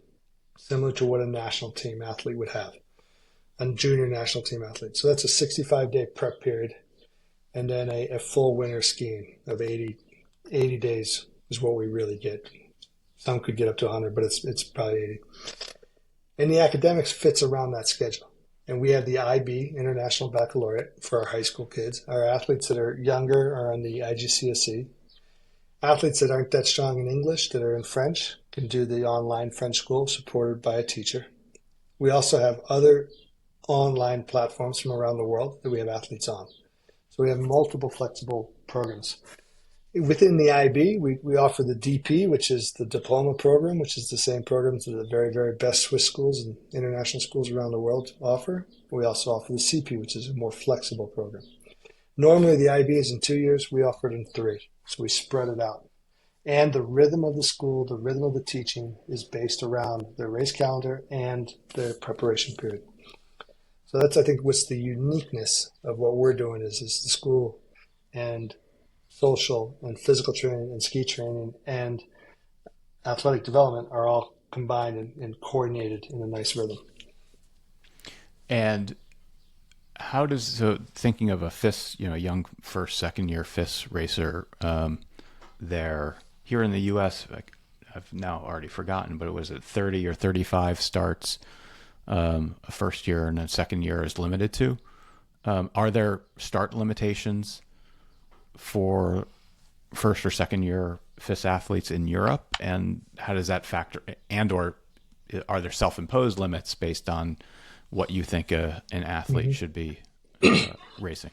similar to what a national team athlete would have, a junior national team athlete. So that's a 65-day prep period, and then a full winter skiing of 80 days is what we really get. Some could get up to 100, but it's probably 80. And the academics fits around that schedule. And we have the IB, International Baccalaureate, for our high school kids. Our athletes that are younger are on the IGCSE. Athletes that aren't that strong in English, that are in French, can do the online French school supported by a teacher. We also have other online platforms from around the world that we have athletes on. So we have multiple flexible programs. Within the IB, we offer the DP, which is the diploma program, which is the same program that the very, very best Swiss schools and international schools around the world offer. We also offer the CP, which is a more flexible program. Normally, the IB is in 2 years. We offer it in 3. So we spread it out. And the rhythm of the school, the rhythm of the teaching is based around their race calendar and their preparation period. So that's, I think, what's the uniqueness of what we're doing is the school and social and physical training and ski training and athletic development are all combined and coordinated in a nice rhythm. And thinking of a FIS, young first, second year FIS racer, there here in the U.S., I've now already forgotten, but it was at 30 or 35 starts, a first year and a second year is limited to. Are there start limitations for first or second year FIS athletes in Europe, and how does that factor, and or are there self-imposed limits based on what you think an athlete should be racing?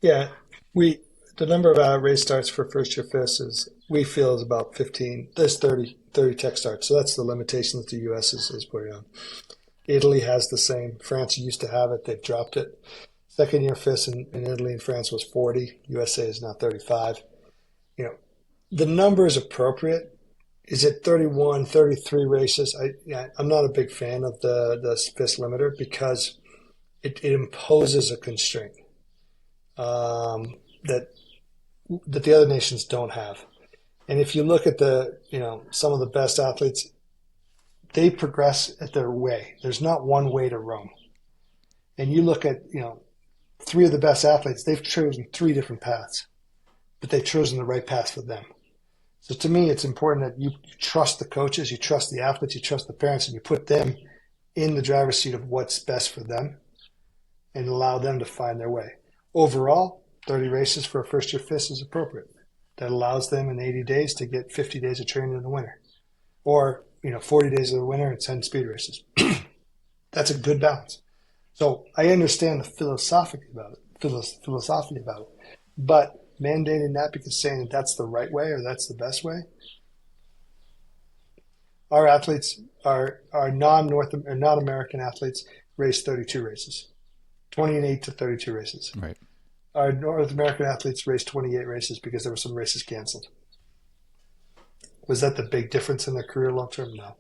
Yeah, the number of race starts for first year FIS we feel is about 15. There's 30 tech starts, so that's the limitation that the U.S. is putting on. Italy has the same. France used to have it; they've dropped it. Second year FIS in Italy and France was 40. USA is now 35. The number is appropriate. Is it 31, 33 races? I'm not a big fan of the FIS limiter because it imposes a constraint that the other nations don't have. And if you look at some of the best athletes, they progress at their way. There's not one way to Rome. And you look at, three of the best athletes, they've chosen three different paths, but they've chosen the right path for them. So to me, it's important that you trust the coaches, you trust the athletes, you trust the parents, and you put them in the driver's seat of what's best for them and allow them to find their way. Overall, 30 races for a first-year FIS is appropriate. That allows them in 80 days to get 50 days of training in the winter. Or, 40 days of the winter and 10 speed races. That's a good balance. So I understand the philosophy about it. But mandating that because saying that that's the right way or that's the best way, our athletes, our non-American athletes race 32 races, 28 to 32 races. Right. Our North American athletes raced 28 races because there were some races canceled. Was that the big difference in their career long term? No.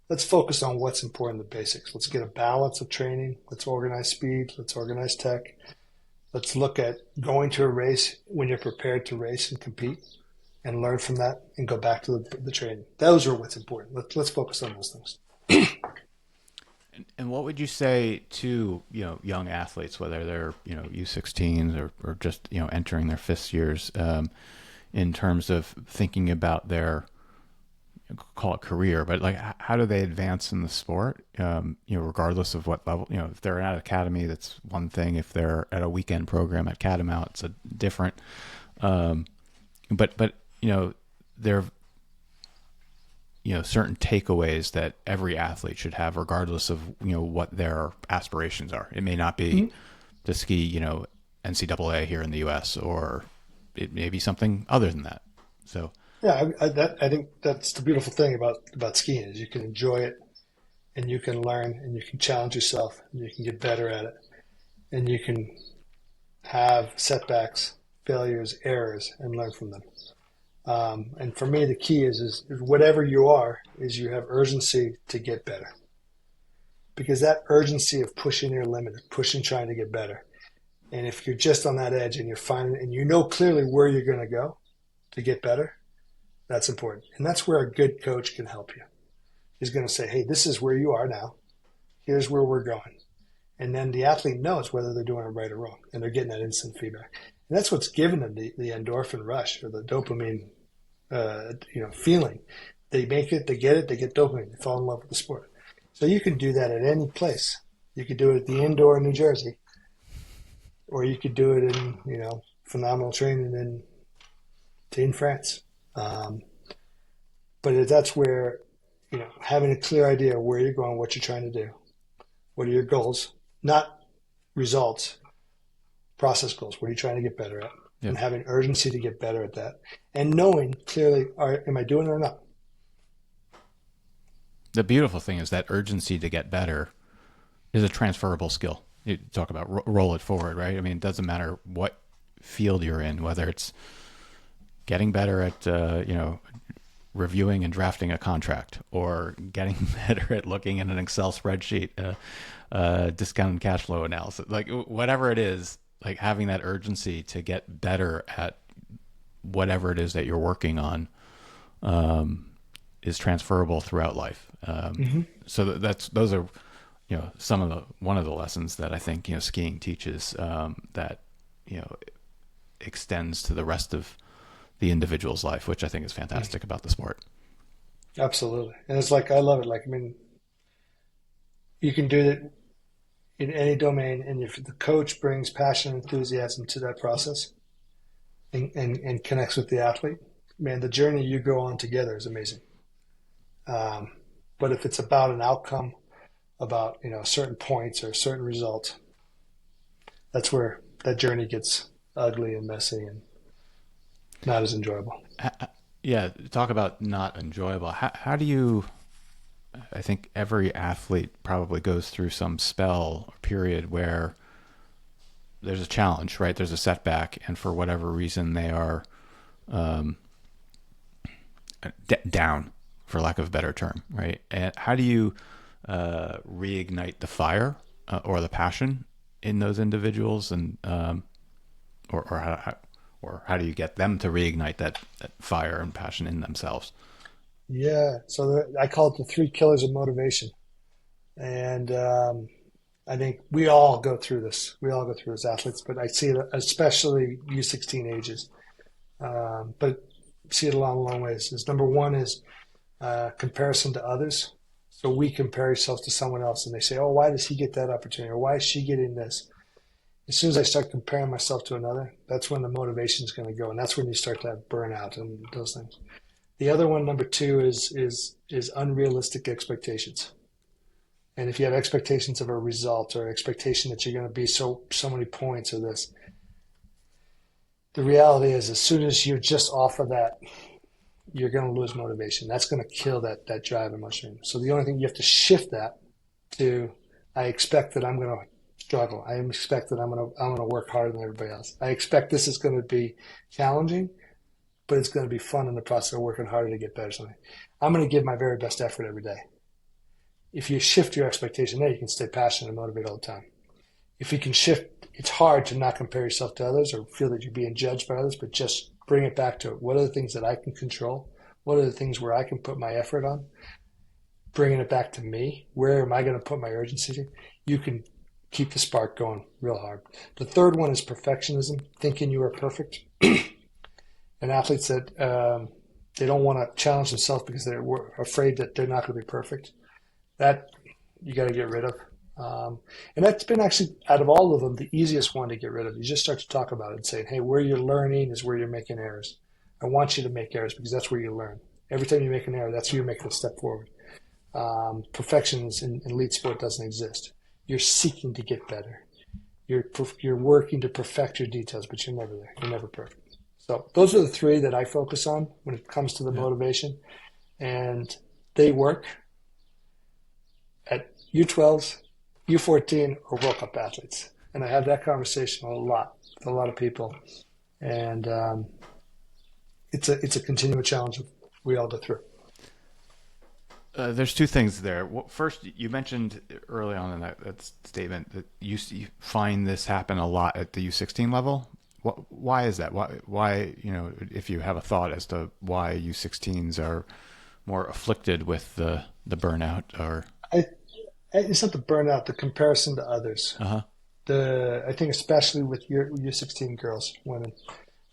Let's focus on what's important, the basics. Let's get a balance of training. Let's organize speed. Let's organize tech. Let's look at going to a race when you're prepared to race and compete and learn from that and go back to the training. Those are what's important. Let's focus on those things. And what would you say to, young athletes, whether they're, U16s or just, entering their fifth years, in terms of thinking about their, call it career, but like, how do they advance in the sport? Regardless of what level, if they're at an academy, that's one thing. If they're at a weekend program at Catamount, it's a different, but there certain takeaways that every athlete should have, regardless of, what their aspirations are. It may not be to ski, NCAA here in the US, or it may be something other than that. So, yeah, I think that's the beautiful thing about skiing is you can enjoy it and you can learn and you can challenge yourself and you can get better at it and you can have setbacks, failures, errors, and learn from them. And for me, the key is whatever you are, is you have urgency to get better. Because that urgency of pushing your limit, trying to get better. And if you're just on that edge and you're finding, and you know clearly where you're going to go to get better, that's important. And that's where a good coach can help you. He's going to say, hey, this is where you are now. Here's where we're going. And then the athlete knows whether they're doing it right or wrong. And they're getting that instant feedback. And that's what's given them the endorphin rush or the dopamine feeling. They make it, they get it, they get dopamine, they fall in love with the sport. So you can do that at any place. You could do it at the indoor in New Jersey, or you could do it in, phenomenal training in France. But that's where, having a clear idea of where you're going, what you're trying to do, what are your goals, not results, process goals. What are you trying to get better at? Yeah. And having urgency to get better at that. And knowing clearly, am I doing it or not? The beautiful thing is that urgency to get better is a transferable skill. You talk about roll it forward, right? I mean, it doesn't matter what field you're in, whether it's getting better at, reviewing and drafting a contract, or getting better at looking in an Excel spreadsheet, discounted cash flow analysis, like whatever it is, like having that urgency to get better at whatever it is that you're working on, is transferable throughout life. So those are, one of the lessons that I think, skiing teaches, that, extends to the rest of the individual's life, which I think is fantastic about the sport. Absolutely. And it's like, I love it. Like, I mean, you can do it in any domain. And if the coach brings passion and enthusiasm to that process and connects with the athlete, man, the journey you go on together is amazing. But if it's about an outcome, about, certain points or a certain result, that's where that journey gets ugly and messy and not as enjoyable. Yeah. Talk about not enjoyable. How do you, I think every athlete probably goes through some spell or period where there's a challenge, right? There's a setback, and for whatever reason they are down, for lack of a better term, right? And how do you reignite the fire or the passion in those individuals, and or how do you get them to reignite that fire and passion in themselves? Yeah. So I call it the three killers of motivation. And I think we all go through this. We all go through as athletes, but I see it especially U16 ages. But see it along long ways. Is number one is comparison to others. So we compare ourselves to someone else, and they say, "Oh, why does he get that opportunity? Or why is she getting this?" As soon as I start comparing myself to another, that's when the motivation is going to go, and that's when you start to have burnout and those things. The other one, number two, is unrealistic expectations. And if you have expectations of a result or expectation that you're going to be so many points or this, the reality is as soon as you're just off of that, you're going to lose motivation. That's going to kill that drive and motivation. So the only thing you have to shift that to, I expect that I'm going to struggle. I expect that I'm going to work harder than everybody else. I expect this is going to be challenging, but it's going to be fun in the process of working harder to get better. Something. I'm going to give my very best effort every day. If you shift your expectation there, you can stay passionate and motivated all the time. If you can shift, it's hard to not compare yourself to others or feel that you're being judged by others, but just bring it back to what are the things that I can control? What are the things where I can put my effort on? Bringing it back to me. Where am I going to put my urgency to? You can keep the spark going real hard. The third one is perfectionism, thinking you are perfect. And athletes that they don't want to challenge themselves because they're afraid that they're not going to be perfect. That you got to get rid of. And that's been actually, out of all of them, the easiest one to get rid of. You just start to talk about it and say, hey, where you're learning is where you're making errors. I want you to make errors because that's where you learn. Every time you make an error, that's where you're making a step forward. Perfection in elite sport doesn't exist. You're seeking to get better. You're working to perfect your details, but you're never there. You're never perfect. So those are the three that I focus on when it comes to the motivation. And they work at U12s, U14, or World Cup athletes. And I have that conversation a lot with a lot of people. And it's a continual challenge we all go through. There's two things there. First, you mentioned early on in that statement that you find this happen a lot at the U16 level. Why is that? Why, if you have a thought as to why U16s are more afflicted with the burnout or... It's not the burnout, the comparison to others. Uh-huh. I think especially with your U16 girls, women,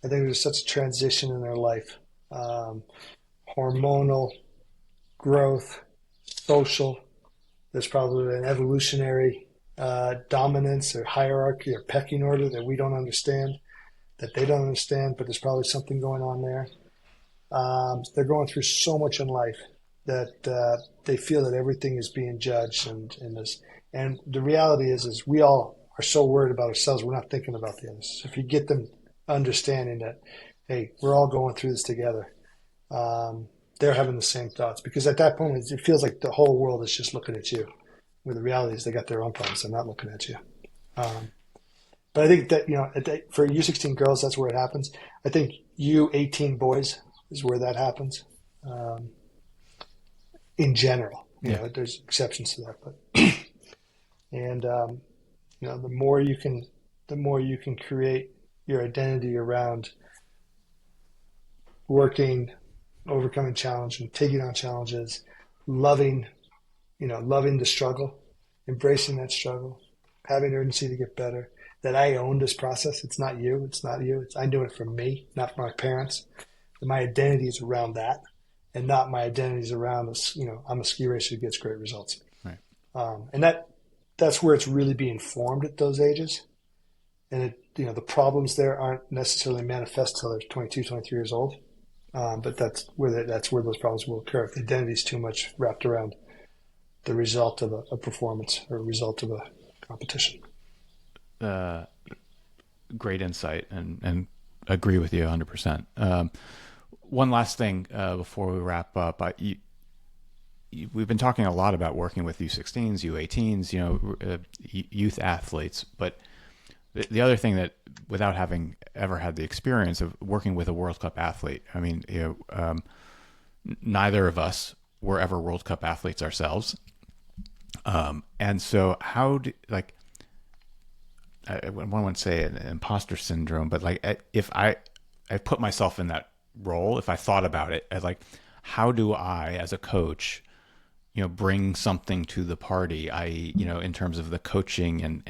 I think there's such a transition in their life. Hormonal growth, social. There's probably an evolutionary dominance or hierarchy or pecking order that we don't understand, that they don't understand, but there's probably something going on there. They're going through so much in life that they feel that everything is being judged and this. And the reality is we all are so worried about ourselves, we're not thinking about the others. So if you get them understanding that, hey, we're all going through this together, they're having the same thoughts. Because at that point, it feels like the whole world is just looking at you. Where the reality is they got their own problems. They're not looking at you. But I think that, for U16 girls, that's where it happens. I think U18 boys is where that happens. In general, there's exceptions to that, but and the more you can create your identity around working, overcoming challenge, and taking on challenges, loving the struggle, embracing that struggle, having urgency to get better. That I own this process. It's not you. I'm doing it for me, not for my parents. My identity is around that. And not my identities around this, I'm a ski racer who gets great results. Right. And that's where it's really being formed at those ages. And the problems there aren't necessarily manifest till they're 22, 23 years old. But that's where those problems will occur if the identity is too much wrapped around the result of a performance or a result of a competition. Great insight and agree with you 100%. One last thing before we wrap up. We've been talking a lot about working with U16s, U18s, youth athletes. But the other thing that, without having ever had the experience of working with a World Cup athlete, I mean, neither of us were ever World Cup athletes ourselves. And so I wouldn't say an imposter syndrome, but if I put myself in that role, if I thought about it, how do I, as a coach, bring something to the party? In terms of the coaching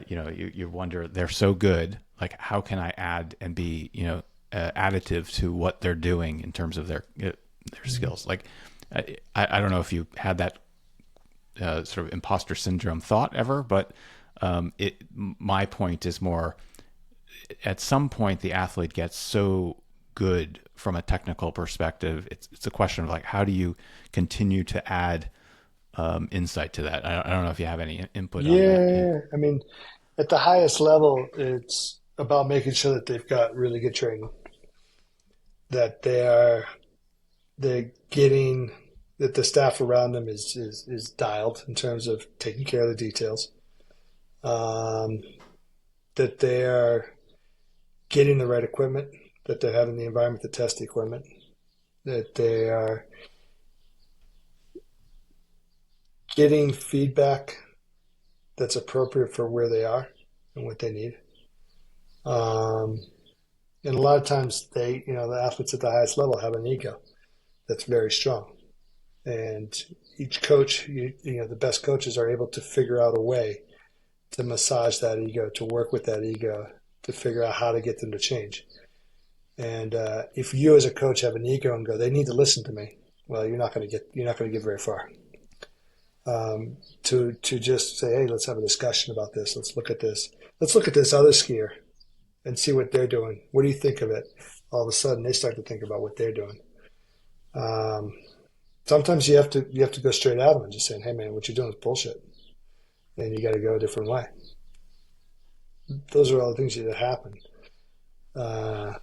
you wonder, they're so good. Like, how can I add and be, additive to what they're doing in terms of their skills? Like, I don't know if you had that sort of imposter syndrome thought ever, but my point is more, at some point the athlete gets so good from a technical perspective. It's a question of like, how do you continue to add insight to that? I don't know if you have any input on that. Yeah. Yeah, I mean, at the highest level, it's about making sure that they've got really good training, that they're getting that the staff around them is dialed in terms of taking care of the details, um, that they are getting the right equipment, that they're having the environment to test the equipment, that they are getting feedback that's appropriate for where they are and what they need. Um, and a lot of times the athletes at the highest level have an ego that's very strong. And each coach, the best coaches are able to figure out a way to massage that ego, to work with that ego, to figure out how to get them to change. And if you as a coach have an ego and go, they need to listen to me, well, you're not going to get very far. To just say, hey, let's have a discussion about this. Let's look at this. Let's look at this other skier and see what they're doing. What do you think of it? All of a sudden, they start to think about what they're doing. Um, Sometimes you have to go straight at them and just saying, hey, man, what you're doing is bullshit, and you got to go a different way. Those are all the things that happen. Uh,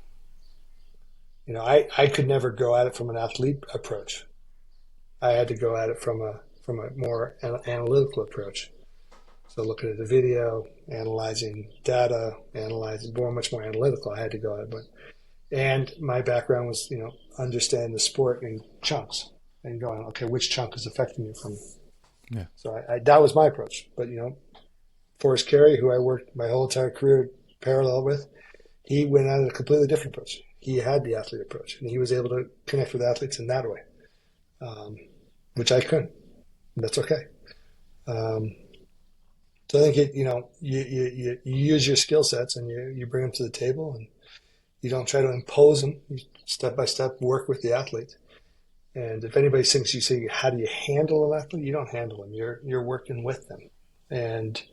I could never go at it from an athlete approach. I had to go at it from a more analytical approach. So looking at the video, analyzing data, analyzing much more analytical. I had to go at it, and my background was understanding the sport in chunks and going, okay, which chunk is affecting you from? Yeah. So that was my approach. But Forrest Carey, who I worked my whole entire career parallel with, he went at a completely different approach. He had the athlete approach, and he was able to connect with athletes in that way, which I couldn't. And that's okay. So I think you use your skill sets and you bring them to the table, and you don't try to impose them. You step by step work with the athlete. And if anybody thinks you say, how do you handle an athlete? You don't handle them. You're working with them, and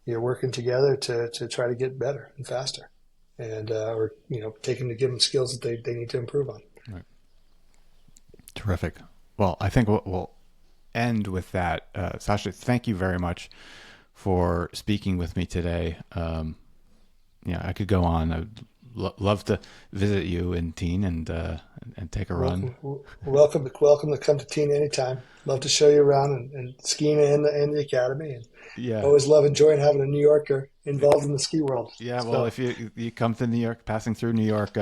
you're working together to try to get better and faster, and or taking to give them skills that they need to improve on. Right. Terrific. Well, I think we'll end with that. Sasha, thank you very much for speaking with me today. I could go on. I'd love to visit you in Teen and take a run. Welcome to come to Teen anytime. Love to show you around and skiing in the academy. And Yeah. always love enjoying having a New Yorker involved in the ski world. Yeah. Well, if you come to New York, passing through New York,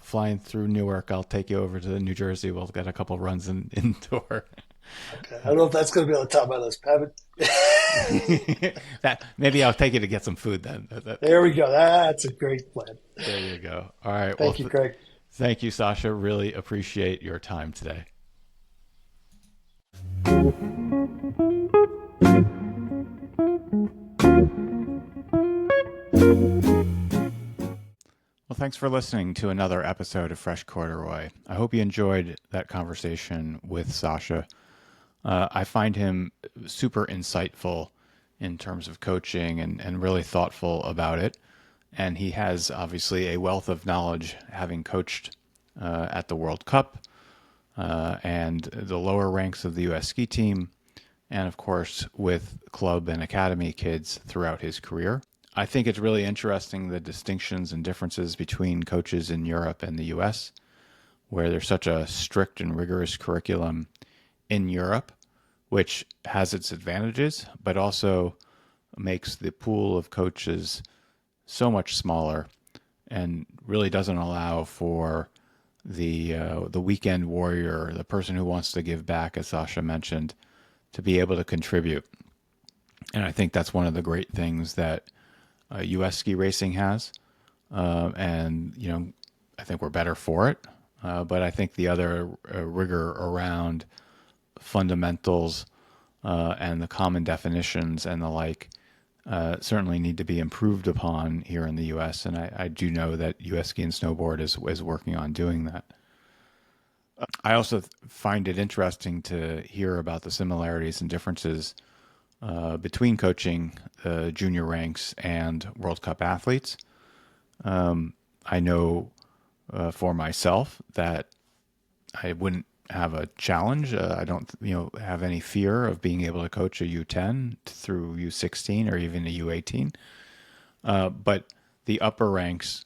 flying through Newark, I'll take you over to New Jersey. We'll get a couple runs indoor. Okay. I don't know if that's going to be on the top of my list. That maybe I'll take you to get some food then. There we go. That's a great plan. There you go. All right. Thank you, Craig. Thank you, Sasha. Really appreciate your time today. Well, thanks for listening to another episode of Fresh Corduroy. I hope you enjoyed that conversation with Sasha. I find him super insightful in terms of coaching and really thoughtful about it. And he has obviously a wealth of knowledge, having coached at the World Cup and the lower ranks of the U.S. ski team, and of course with club and academy kids throughout his career. I think it's really interesting, the distinctions and differences between coaches in Europe and the U.S., where there's such a strict and rigorous curriculum in Europe, which has its advantages, but also makes the pool of coaches so much smaller and really doesn't allow for the weekend warrior, the person who wants to give back, as Sasha mentioned, to be able to contribute. And I think that's one of the great things that U.S. ski racing has. And I think we're better for it. But I think the other rigor around fundamentals and the common definitions and the like certainly need to be improved upon here in the U.S. And I do know that U.S. Ski and Snowboard is working on doing that. I also find it interesting to hear about the similarities and differences between coaching junior ranks and World Cup athletes. I know for myself that I wouldn't have a challenge. I don't, have any fear of being able to coach a U10 through U16 or even a U18. But the upper ranks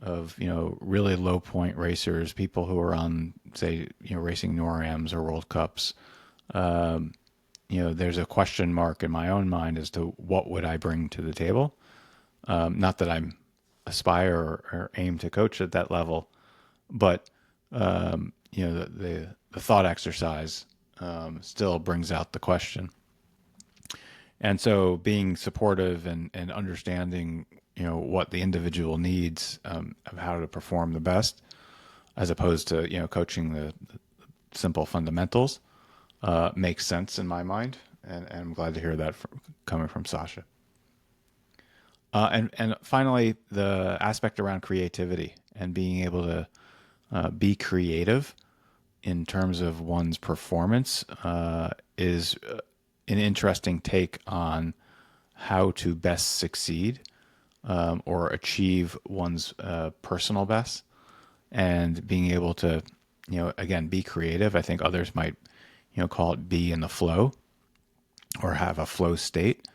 of really low point racers, people who are on say racing NORAMs or World Cups, there's a question mark in my own mind as to what would I bring to the table. Not that I'm aspire or aim to coach at that level, but the thought exercise still brings out the question. And so being supportive and understanding, what the individual needs of how to perform the best, as opposed to, coaching the simple fundamentals, makes sense in my mind. And I'm glad to hear that coming from Sasha. And finally, the aspect around creativity and being able to be creative in terms of one's performance is an interesting take on how to best succeed or achieve one's personal best, and being able to, again, be creative. I think others might, call it be in the flow or have a flow state.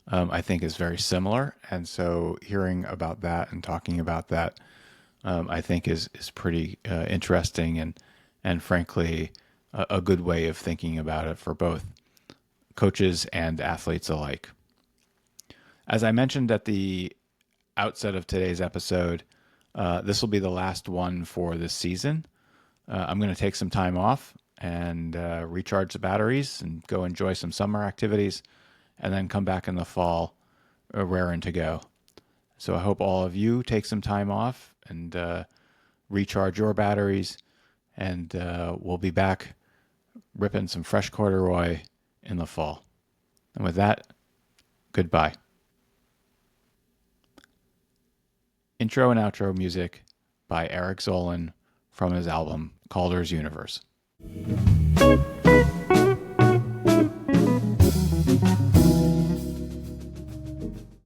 I think is very similar. And so hearing about that and talking about that, I think is pretty interesting and frankly, a good way of thinking about it for both coaches and athletes alike. As I mentioned at the outset of today's episode, this will be the last one for this season. I'm going to take some time off and recharge the batteries and go enjoy some summer activities, and then come back in the fall, raring to go. So I hope all of you take some time off and recharge your batteries, and we'll be back ripping some fresh corduroy in the fall. And with that, goodbye. Intro and outro music by Craig Zolan from his album Calder's Universe.